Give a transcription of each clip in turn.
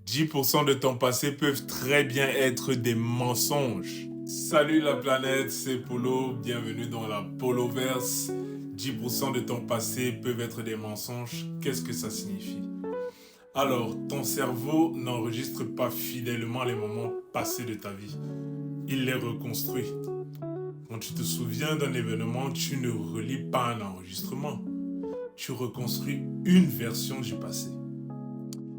10% de ton passé peuvent très bien être des mensonges. Salut la planète, c'est Polo, bienvenue dans la Poloverse. 10% de ton passé peuvent être des mensonges, qu'est-ce que ça signifie? Alors, ton cerveau n'enregistre pas fidèlement les moments passés de ta vie. Il les reconstruit. Quand tu te souviens d'un événement, tu ne relis pas un enregistrement. Tu reconstruis une version du passé.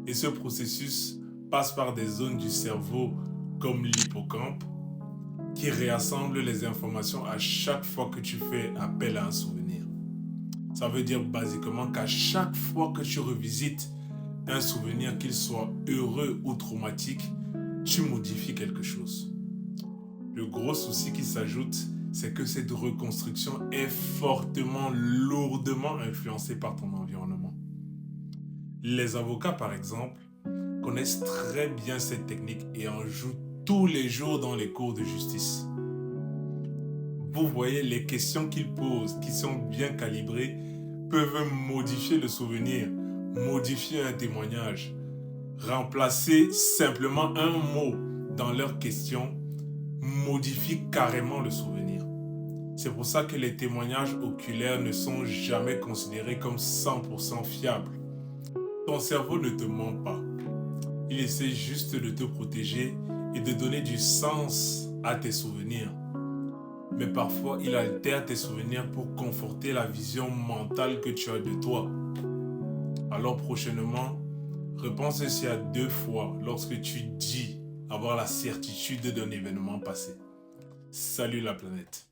Et ce processus passe par des zones du cerveau comme l'hippocampe qui réassemble les informations à chaque fois que tu fais appel à un souvenir. Ça veut dire basiquement qu'à chaque fois que tu revisites un souvenir, qu'il soit heureux ou traumatique, tu modifies quelque chose. Le gros souci qui s'ajoute, c'est que cette reconstruction est fortement, lourdement influencée par ton environnement. Les avocats, par exemple, connaissent très bien cette technique et en jouent tous les jours dans les cours de justice. Vous voyez, les questions qu'ils posent, qui sont bien calibrées, peuvent modifier le souvenir, modifier un témoignage, remplacer simplement un mot dans leurs questions, modifie carrément le souvenir. C'est pour ça que les témoignages oculaires ne sont jamais considérés comme 100% fiables. Ton cerveau ne te ment pas. Il essaie juste de te protéger et de donner du sens à tes souvenirs. Mais parfois, il altère tes souvenirs pour conforter la vision mentale que tu as de toi. Alors prochainement, repense aussi à 2 fois lorsque tu dis avoir la certitude d'un événement passé. Salut la planète.